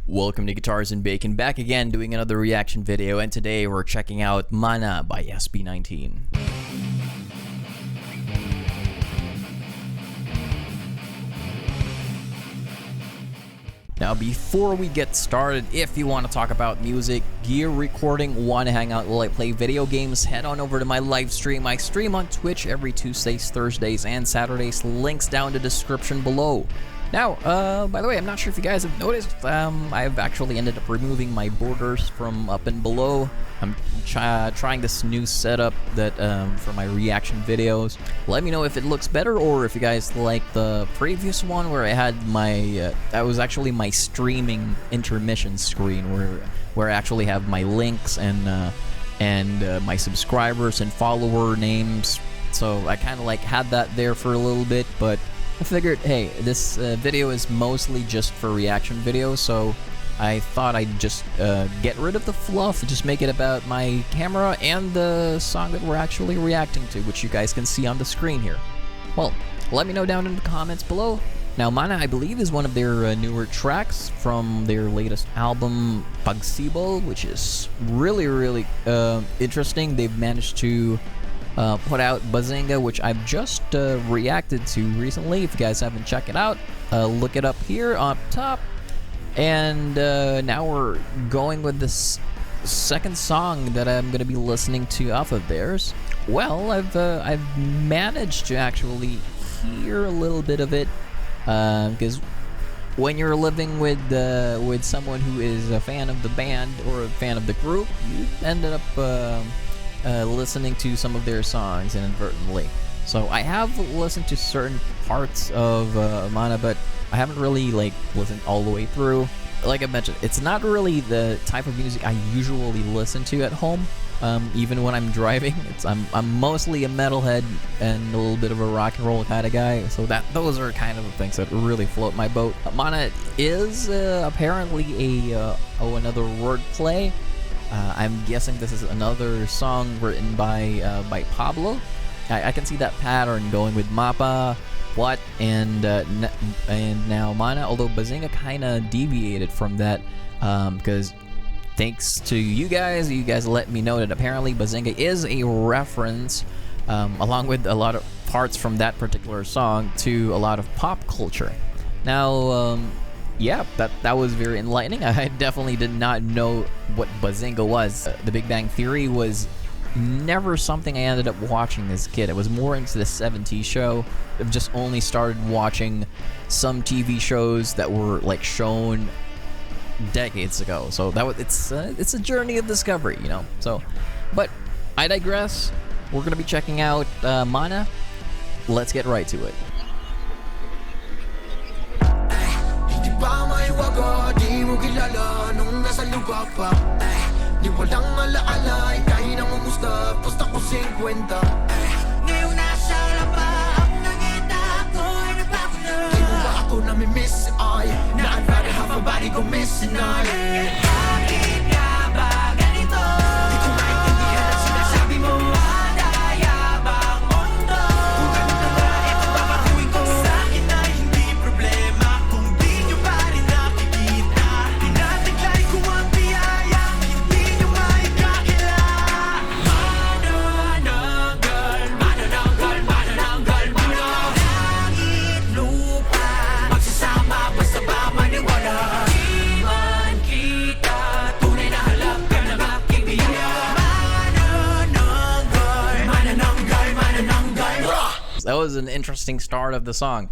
Welcome to Guitars and Bacon, back again doing another reaction video, and today we're checking out Mana by SB19. Now before we get started, if you want to talk about music, gear, recording, want to hang out while I play video games, head on over to my live stream. I stream on Twitch every Tuesdays, Thursdays, and Saturdays. Links down in the description below. Now, by the way, I'm not sure if you guys have noticed, I've actually ended up removing my borders from up and below. I'm trying this new setup that for my reaction videos. Let me know if it looks better or if you guys like the previous one where I had my, that was actually my streaming intermission screen where I actually have my links and my subscribers and follower names. So I kind of like had that there for a little bit, but I figured, hey, this video is mostly just for reaction videos, so I thought I'd just get rid of the fluff, just make it about my camera and the song that we're actually reacting to, which you guys can see on the screen here. Well, let me know down in the comments below. Now, Mana, I believe, is one of their newer tracks from their latest album, Pagsibol, which is really interesting. They've managed to put out Bazinga, which I've just reacted to recently. If you guys haven't checked it out, look it up here up top. And now we're going with this second song that I'm going to be listening to off of theirs. Well, I've managed to actually hear a little bit of it, because when you're living with someone who is a fan of the band or a fan of the group, you ended up listening to some of their songs inadvertently. So I have listened to certain parts of Mana, but I haven't really listened all the way through. Like I mentioned, it's not really the type of music I usually listen to at home. Even when I'm driving, I'm mostly a metalhead and a little bit of a rock and roll kind of guy. So those are kind of the things that really float my boat. Mana is apparently another wordplay. I'm guessing this is another song written by Pablo. I can see that pattern going with Mapa, What, and now Mana, although Bazinga kind of deviated from that, because thanks to you guys let me know that apparently Bazinga is a reference, along with a lot of parts from that particular song, to a lot of pop culture. Now, yeah, that was very enlightening. I definitely did not know what Bazinga was. The Big Bang Theory was never something I ended up watching as a kid. I was more into the 70s show. I've just only started watching some TV shows that were shown decades ago. So it's a journey of discovery, you know. So, but I digress. We're gonna be checking out Mana. Let's get right to it. Di mo kilala nung nasa lupa pa. Di walang alaala, ika'y namumusta, basta ko 50. Ngayon nasa lapag, nangita ako'y nagbago na. Di mo ba ako namimiss, ay na I'd rather have a body go missing, ay bakit nga ba ganito? Di ko maintindihan ang sinasabi mo. Madayabang mundo. Kung ganun na ba, eto babaguhin ko. Sa akin ay hindi problema kung di nyo pa rin nakikita. Tinataglay ko ang biyayang hindi nyo maikakila. Manananggal, manananggal, manananggal, manananggal. Langit, lupa, magsasama basta ba maniwala. Di man kita, tunay na halap ka ng aking biyaya. Manananggal, manananggal, manananggal. That was an interesting start of the song.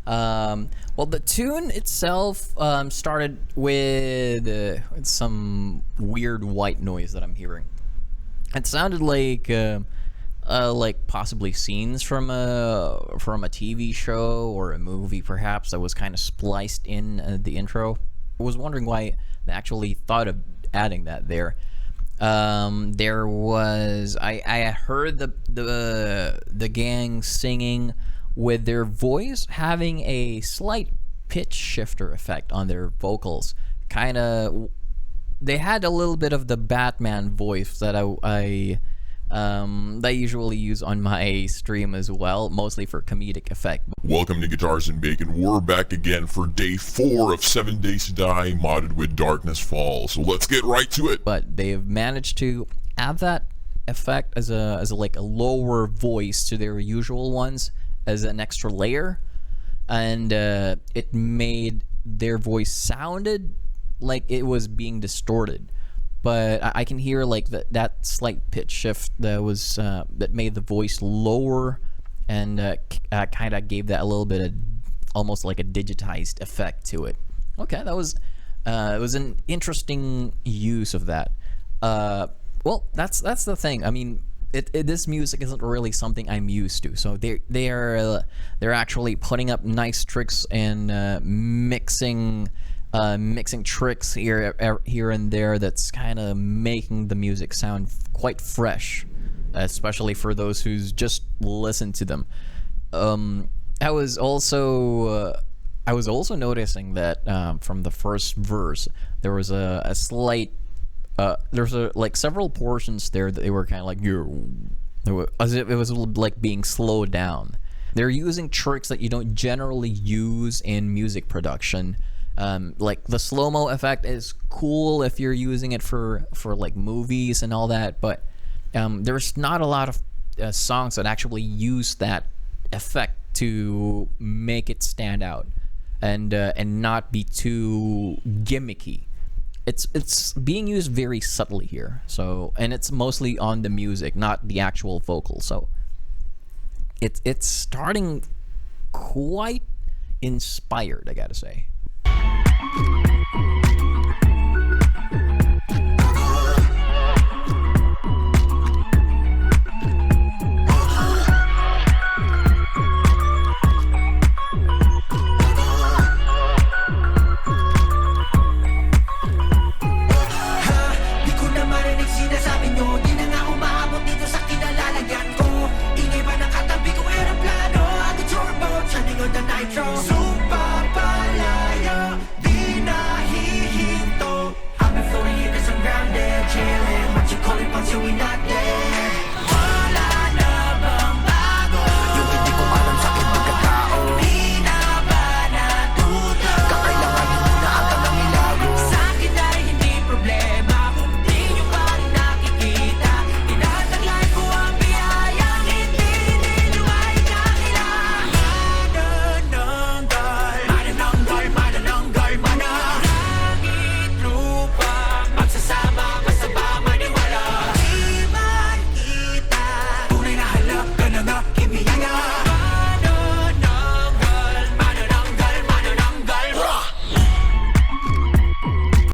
Well, the tune itself started with some weird white noise that I'm hearing. It sounded like possibly scenes from a TV show or a movie, perhaps, that was kind of spliced in the intro. I was wondering why they actually thought of adding that there. There was I heard the gang singing with their voice having a slight pitch shifter effect on their vocals. They had a little bit of the Batman voice that that I usually use on my stream as well, mostly for comedic effect. Welcome to Guitars and Bacon. We're back again for day 4 of 7 Days to Die modded with Darkness Falls. So let's get right to it. But they've managed to add that effect as a like a lower voice to their usual ones as an extra layer, and it made their voice sounded like it was being distorted. But I can hear like that slight pitch shift that was that made the voice lower, and kind of gave that a little bit of almost like a digitized effect to it. Okay, that was it was an interesting use of that. Well, that's the thing. I mean, this music isn't really something I'm used to. So they're actually putting up nice tricks and mixing tricks here and there. That's kind of making the music sound quite fresh, especially for those who's just listened to them. I was also noticing that from the first verse there was a slight. There's like several portions there that they were kind of like as if it was like being slowed down. They're using tricks that you don't generally use in music production. Like the slow-mo effect is cool if you're using it for like movies and all that, but there's not a lot of songs that actually use that effect to make it stand out and not be too gimmicky. It's being used very subtly here, so, and it's mostly on the music, not the actual vocal. So it's starting quite inspired, I gotta say.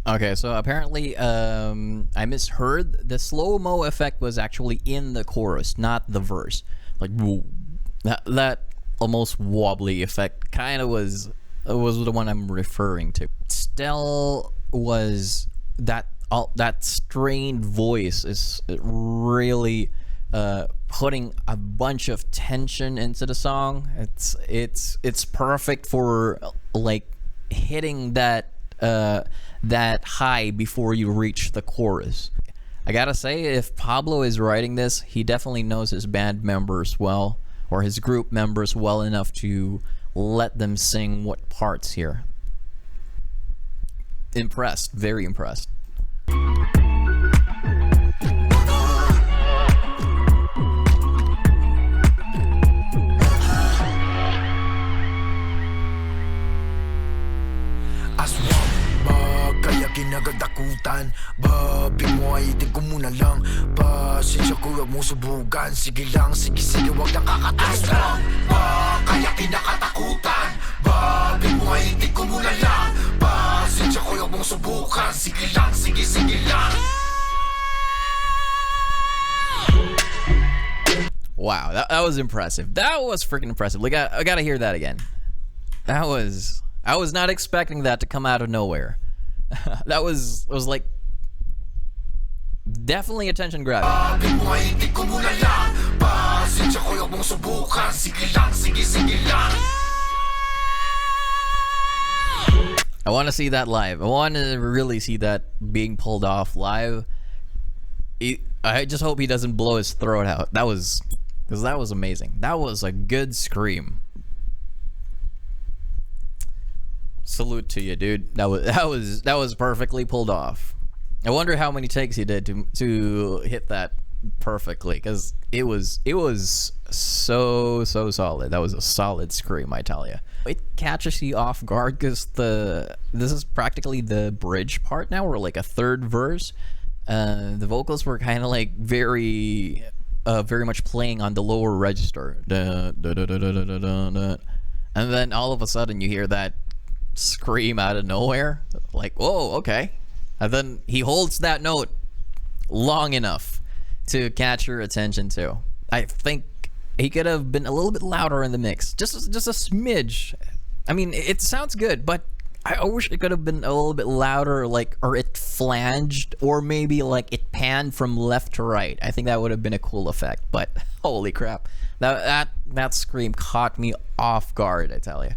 Okay, so apparently I misheard. The slow-mo effect was actually in the chorus, not the verse. Like that almost wobbly effect kind of was the one I'm referring to. Still was that strained voice is really putting a bunch of tension into the song. It's perfect for like hitting that high before you reach the chorus. I gotta say, if Pablo is writing this, he definitely knows his band members well, or his group members well enough to let them sing what parts here. Impressed, very impressed. Kinagadakutan, babi mo ay itin ko muna lang. Pasensya ko, huwag mo subukan. Sige lang, sige, huwag lang kakatasan. Kaya kinakatakutan, babi mo ay itin ko muna lang. Pasensya ko, huwag mo subukan. Sige lang, sige lang. Wow, that was impressive. That was freaking impressive. Like I gotta hear that again. I was not expecting that to come out of nowhere. That was like definitely attention grabbing. I want to see that live. I want to really see that being pulled off live. I just hope he doesn't blow his throat out. That was amazing. That was a good scream. Salute to you, dude. That was perfectly pulled off. I wonder how many takes he did to hit that perfectly, because it was so solid. That was a solid scream, I tell you. It catches you off guard because this is practically the bridge part now, or like a third verse. The vocals were kind of like very much playing on the lower register, and then all of a sudden you hear that scream out of nowhere, like, whoa, okay. And then he holds that note long enough to catch your attention too. I think he could have been a little bit louder in the mix, just a smidge. I mean, it sounds good, but I wish it could have been a little bit louder, like, or it flanged, or maybe like it panned from left to right. I think that would have been a cool effect. But holy crap, that scream caught me off guard, I tell you.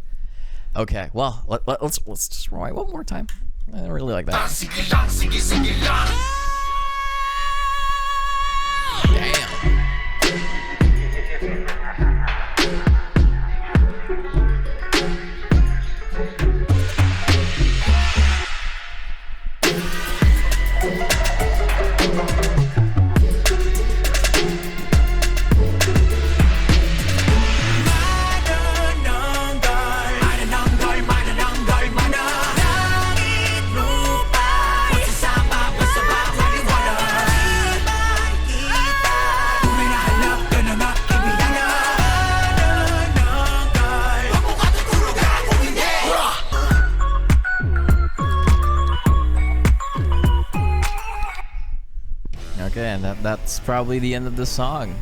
Okay, well, let's just rewind one more time. I really like that. Damn. Okay, and that's probably the end of the song.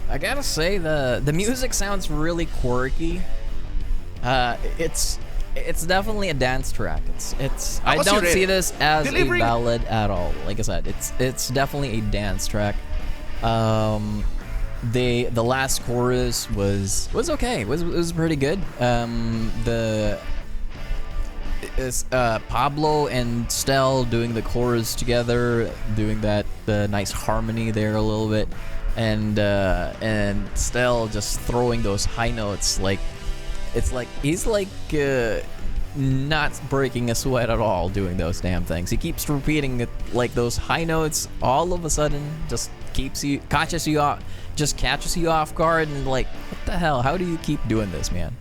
I gotta say, the music sounds really quirky. It's definitely a dance track. I don't see this as a ballad at all. Like I said, it's definitely a dance track. The last chorus was okay. It was pretty good. Pablo and Stel doing the chorus together, doing the nice harmony there a little bit, and Stel just throwing those high notes, like it's like he's like not breaking a sweat at all doing those damn things. He keeps repeating it, like those high notes all of a sudden just catches you off guard, and like, what the hell, how do you keep doing this, man?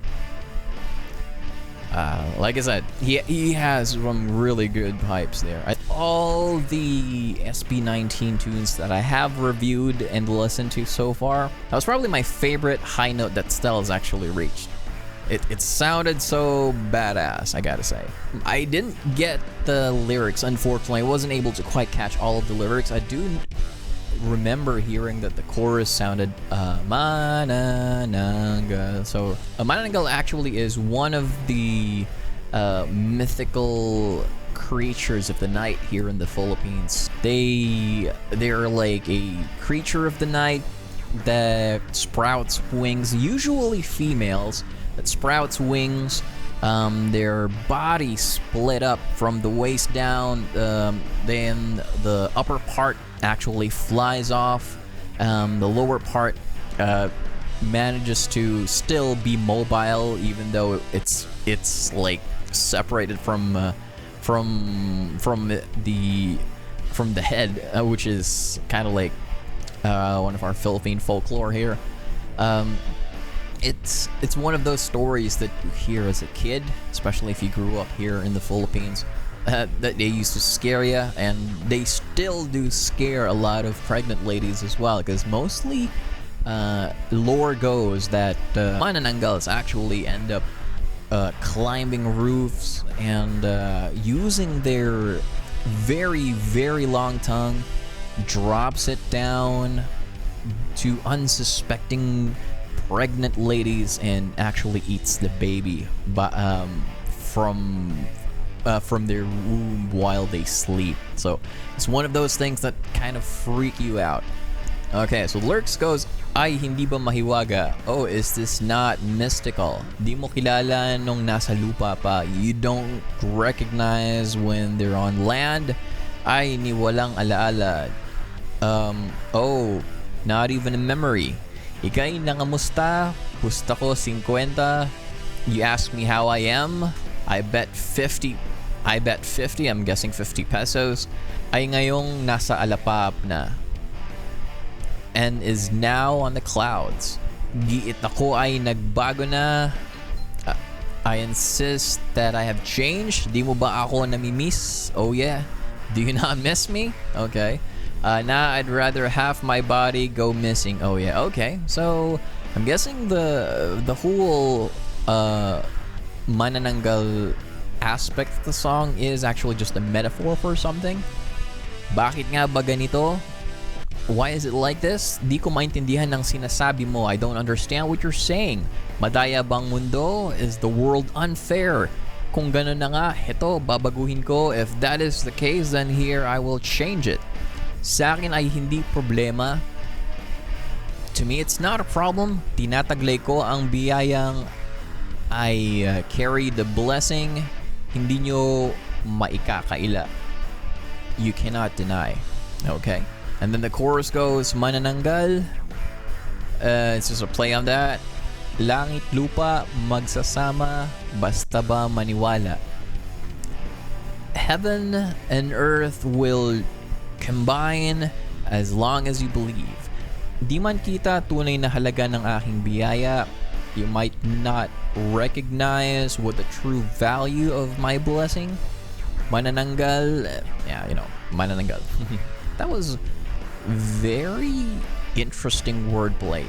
Like I said, he has some really good pipes there. All the SB19 tunes that I have reviewed and listened to so far, that was probably my favorite high note that Stel has actually reached. It sounded so badass, I gotta say. I didn't get the lyrics, unfortunately. I wasn't able to quite catch all of the lyrics. I do remember hearing that the chorus sounded Manananggal. So Manananggal actually is one of the mythical creatures of the night here in the Philippines. They're like a creature of the night that sprouts wings, usually females, that sprouts wings. Their body split up from the waist down, then the upper part actually flies off. The lower part manages to still be mobile, even though it's like separated from the head, which is kind of like one of our Philippine folklore here. It's one of those stories that you hear as a kid, especially if you grew up here in the Philippines, that they used to scare you, and they still do scare a lot of pregnant ladies as well, because mostly lore goes that manananggals actually end up climbing roofs and using their very, very long tongue, drops it down to unsuspecting pregnant ladies and actually eats the baby from their womb while they sleep. So it's one of those things that kind of freak you out. Okay, so lyrics goes, ay hindi ba mahiwaga? Oh, is this not mystical? Di mo kilala nung nasa lupa pa. You don't recognize when they're on land. Ay ni walang alaala. Oh, not even a memory. Ika'y nangamusta, pusta ko 50. You ask me how I am, I bet 50, I'm guessing 50 pesos, ay ngayong nasa alapap na. And is now on the clouds. Giit ako ay nagbago na. I insist that I have changed. Di mo ba ako namimiss? Oh yeah. Do you not miss me? Okay. Now I'd rather half my body go missing. Oh yeah. Okay. So I'm guessing the whole manananggal aspect of the song is actually just a metaphor for something. Bakit nga ba ganito? Why is it like this? Di ko maintindihan ng sinasabi mo. I don't understand what you're saying. Madaya bang mundo? Is the world unfair? Kung ganun na nga, heto, babaguhin ko. If that is the case, then here I will change it. Sa akin ay hindi problema. To me, it's not a problem. Tinataglay ko ang biyayang I carry the blessing. Hindi nyo maikakaila. You cannot deny. Okay? And then the chorus goes, manananggal. It's just a play on that. Langit lupa magsasama basta ba maniwala. Heaven and earth will combine as long as you believe. Di man kita tunay na halaga ng aking biyaya. You might not recognize what the true value of my blessing. Manananggal. Yeah, you know, manananggal. That was very interesting wordplay.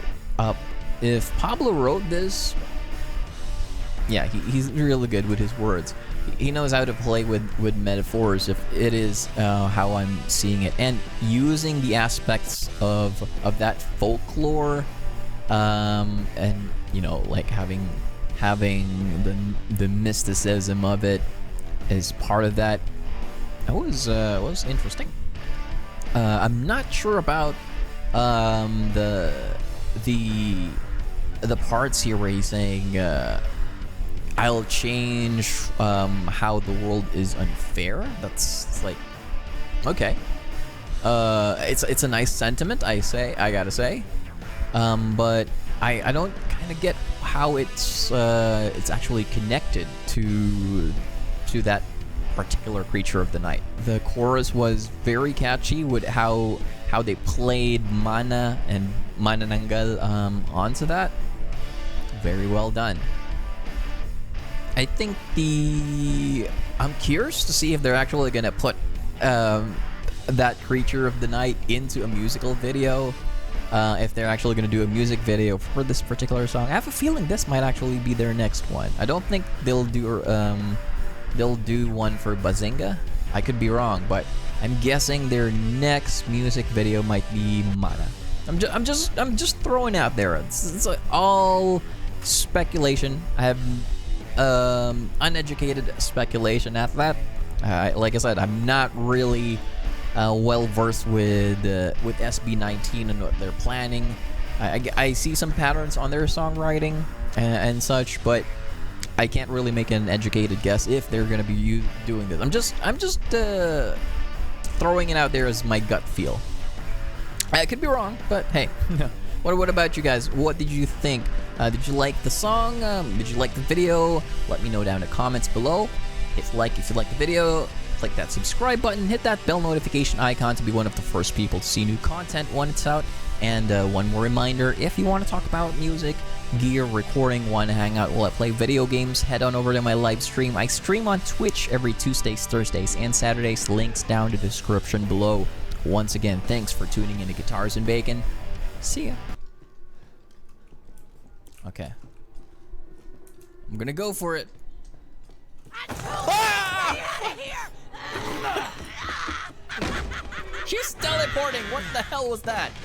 If Pablo wrote this, yeah, he's really good with his words. He knows how to play with metaphors, if it is how I'm seeing it, and using the aspects of that folklore, and you know, like having the mysticism of it as part of that. That was interesting. I'm not sure about the parts here where he's saying I'll change how the world is unfair. That's like, okay. It's a nice sentiment, I gotta say. But I don't kind of get how it's actually connected to that particular creature of the night. The chorus was very catchy with how they played mana and manananggal onto that. Very well done. I think I'm curious to see if they're actually gonna put that creature of the night into a musical video. If they're actually gonna do a music video for this particular song. I have a feeling this might actually be their next one. I don't think they'll do one for Bazinga. I could be wrong, but I'm guessing their next music video might be Mana. I'm just throwing out there. It's all speculation. I have uneducated speculation at that. Like I said, I'm not really well versed with SB19 and what they're planning. I see some patterns on their songwriting and such, but I can't really make an educated guess if they're gonna be doing this. I'm just throwing it out there as my gut feel. I could be wrong, but hey. What about you guys? What did you think? Did you like the song? Did you like the video? Let me know down in the comments below. If you like the video, click that subscribe button, hit that bell notification icon to be one of the first people to see new content when it's out. And one more reminder, if you want to talk about music, gear, recording, want to hang out while I play video games, head on over to my live stream. I stream on Twitch every Tuesdays, Thursdays, and Saturdays. Links down in the description below. Once again, thanks for tuning in to Guitars and Bacon. See ya. Okay. I'm gonna go for it. She's teleporting! What the hell was that?